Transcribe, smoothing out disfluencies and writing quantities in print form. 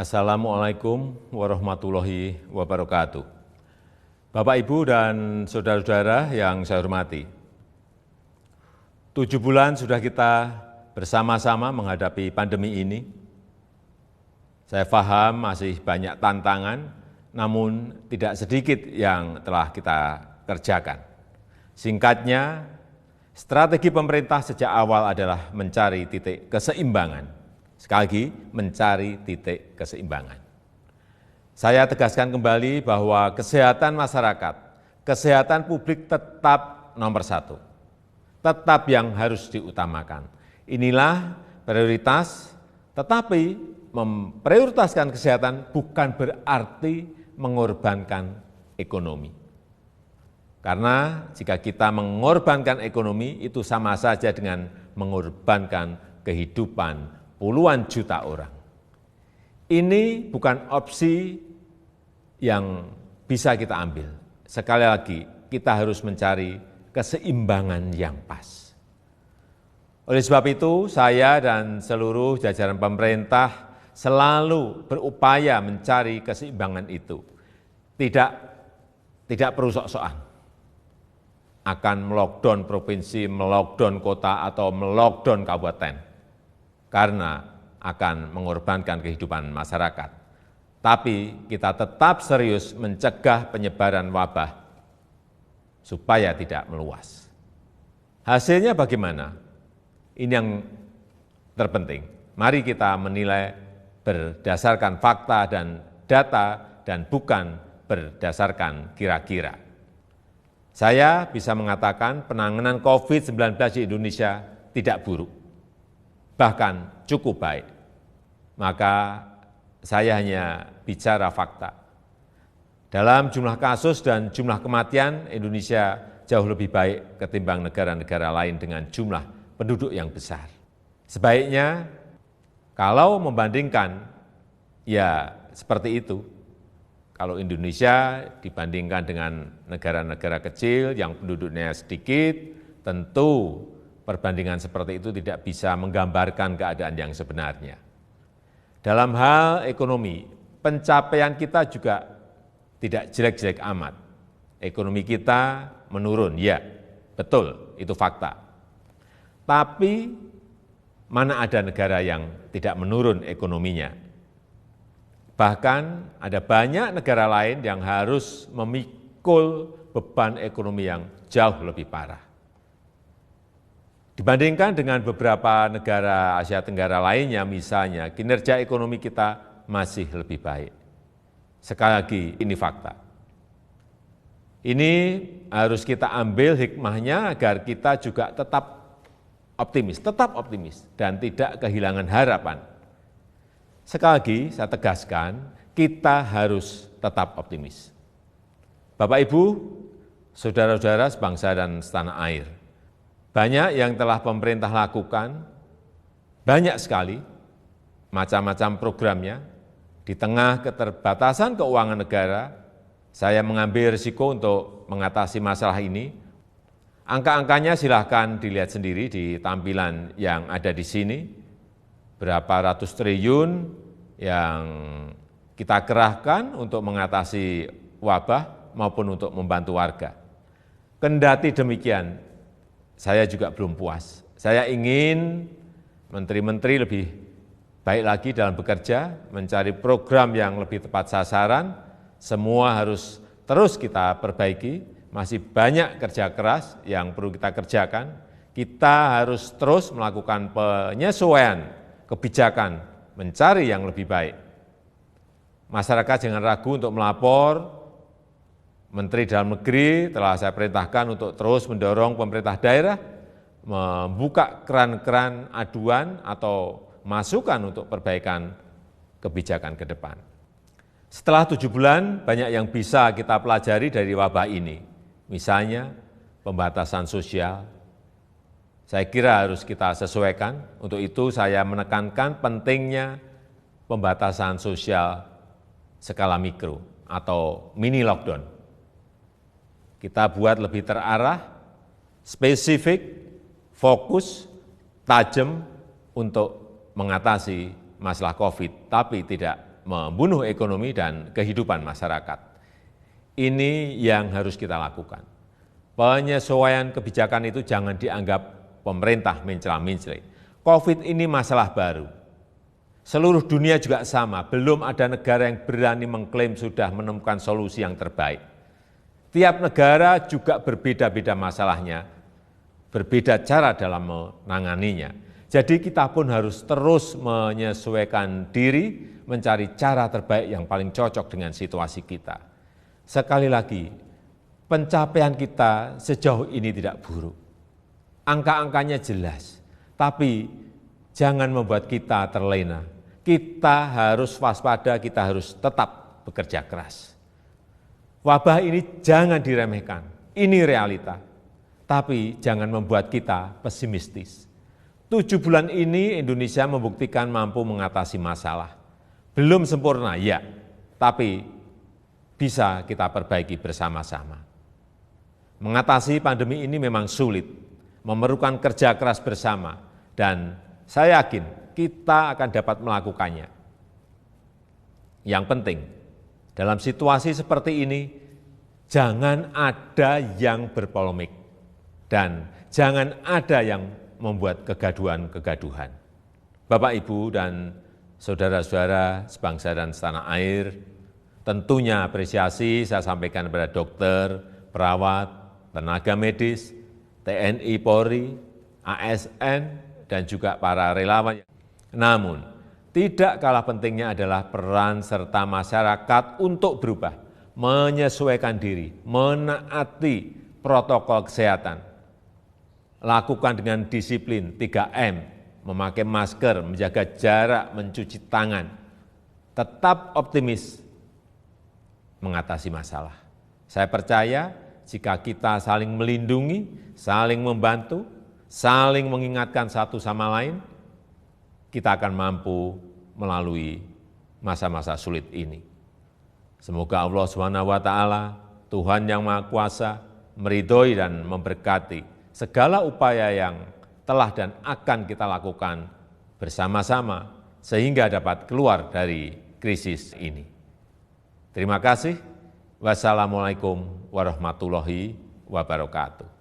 Assalamualaikum warahmatullahi wabarakatuh. Bapak, Ibu, dan saudara-saudara yang saya hormati. 7 bulan sudah kita bersama-sama menghadapi pandemi ini. Saya paham masih banyak tantangan, namun tidak sedikit yang telah kita kerjakan. Singkatnya, strategi pemerintah sejak awal adalah mencari titik keseimbangan. Sekali lagi, mencari titik keseimbangan. Saya tegaskan kembali bahwa kesehatan masyarakat, kesehatan publik tetap nomor 1. Tetap yang harus diutamakan. Inilah prioritas, tetapi memprioritaskan kesehatan bukan berarti mengorbankan ekonomi. Karena jika kita mengorbankan ekonomi, itu sama saja dengan mengorbankan kehidupan puluhan juta orang. Ini bukan opsi yang bisa kita ambil. Sekali lagi, kita harus mencari keseimbangan yang pas. Oleh sebab itu, saya dan seluruh jajaran pemerintah selalu berupaya mencari keseimbangan itu. Tidak perlu sok-sokan akan melockdown provinsi, melockdown kota, atau melockdown kabupaten. Karena akan mengorbankan kehidupan masyarakat. Tapi kita tetap serius mencegah penyebaran wabah supaya tidak meluas. Hasilnya bagaimana? Ini yang terpenting. Mari kita menilai berdasarkan fakta dan data dan bukan berdasarkan kira-kira. Saya bisa mengatakan penanganan COVID-19 di Indonesia tidak buruk, bahkan cukup baik. Maka saya hanya bicara fakta. Dalam jumlah kasus dan jumlah kematian, Indonesia jauh lebih baik ketimbang negara-negara lain dengan jumlah penduduk yang besar. Sebaiknya kalau membandingkan, ya seperti itu. Kalau Indonesia dibandingkan dengan negara-negara kecil yang penduduknya sedikit, tentu perbandingan seperti itu tidak bisa menggambarkan keadaan yang sebenarnya. Dalam hal ekonomi, pencapaian kita juga tidak jelek-jelek amat. Ekonomi kita menurun, ya, betul, itu fakta. Tapi mana ada negara yang tidak menurun ekonominya? Bahkan ada banyak negara lain yang harus memikul beban ekonomi yang jauh lebih parah. Dibandingkan dengan beberapa negara Asia Tenggara lainnya, misalnya, kinerja ekonomi kita masih lebih baik. Sekali lagi, ini fakta. Ini harus kita ambil hikmahnya agar kita juga tetap optimis, dan tidak kehilangan harapan. Sekali lagi, saya tegaskan, kita harus tetap optimis. Bapak, Ibu, saudara-saudara sebangsa dan setanah air, banyak yang telah pemerintah lakukan, banyak sekali macam-macam programnya. Di tengah keterbatasan keuangan negara, saya mengambil risiko untuk mengatasi masalah ini. Angka-angkanya silahkan dilihat sendiri di tampilan yang ada di sini. Berapa ratus triliun yang kita kerahkan untuk mengatasi wabah maupun untuk membantu warga. Kendati demikian, saya juga belum puas. Saya ingin menteri-menteri lebih baik lagi dalam bekerja, mencari program yang lebih tepat sasaran. Semua harus terus kita perbaiki. Masih banyak kerja keras yang perlu kita kerjakan. Kita harus terus melakukan penyesuaian kebijakan, mencari yang lebih baik. Masyarakat jangan ragu untuk melapor. Menteri Dalam Negeri telah saya perintahkan untuk terus mendorong pemerintah daerah membuka keran-keran aduan atau masukan untuk perbaikan kebijakan ke depan. Setelah 7 bulan, banyak yang bisa kita pelajari dari wabah ini. Misalnya, pembatasan sosial. Saya kira harus kita sesuaikan. Untuk itu saya menekankan pentingnya pembatasan sosial skala mikro atau mini lockdown. Kita buat lebih terarah, spesifik, fokus, tajam untuk mengatasi masalah COVID, tapi tidak membunuh ekonomi dan kehidupan masyarakat. Ini yang harus kita lakukan. Penyesuaian kebijakan itu jangan dianggap pemerintah mencela-mencela. COVID ini masalah baru. Seluruh dunia juga sama, belum ada negara yang berani mengklaim sudah menemukan solusi yang terbaik. Tiap negara juga berbeda-beda masalahnya, berbeda cara dalam menanganinya. Jadi kita pun harus terus menyesuaikan diri, mencari cara terbaik yang paling cocok dengan situasi kita. Sekali lagi, pencapaian kita sejauh ini tidak buruk. Angka-angkanya jelas, tapi jangan membuat kita terlena. Kita harus waspada, kita harus tetap bekerja keras. Wabah ini jangan diremehkan, ini realita. Tapi jangan membuat kita pesimistis. 7 bulan ini Indonesia membuktikan mampu mengatasi masalah. Belum sempurna, ya, tapi bisa kita perbaiki bersama-sama. Mengatasi pandemi ini memang sulit, memerlukan kerja keras bersama, dan saya yakin kita akan dapat melakukannya. Yang penting, dalam situasi seperti ini, jangan ada yang berpolemik dan jangan ada yang membuat kegaduhan-kegaduhan. Bapak, Ibu, dan saudara-saudara sebangsa dan setanah air, tentunya apresiasi saya sampaikan kepada dokter, perawat, tenaga medis, TNI, Polri, ASN, dan juga para relawan. Namun, tidak kalah pentingnya adalah peran serta masyarakat untuk berubah, menyesuaikan diri, menaati protokol kesehatan. Lakukan dengan disiplin 3M, memakai masker, menjaga jarak, mencuci tangan. Tetap optimis mengatasi masalah. Saya percaya jika kita saling melindungi, saling membantu, saling mengingatkan satu sama lain, kita akan mampu melalui masa-masa sulit ini. Semoga Allah SWT, Tuhan yang Maha Kuasa, meridhoi dan memberkati segala upaya yang telah dan akan kita lakukan bersama-sama sehingga dapat keluar dari krisis ini. Terima kasih. Wassalamualaikum warahmatullahi wabarakatuh.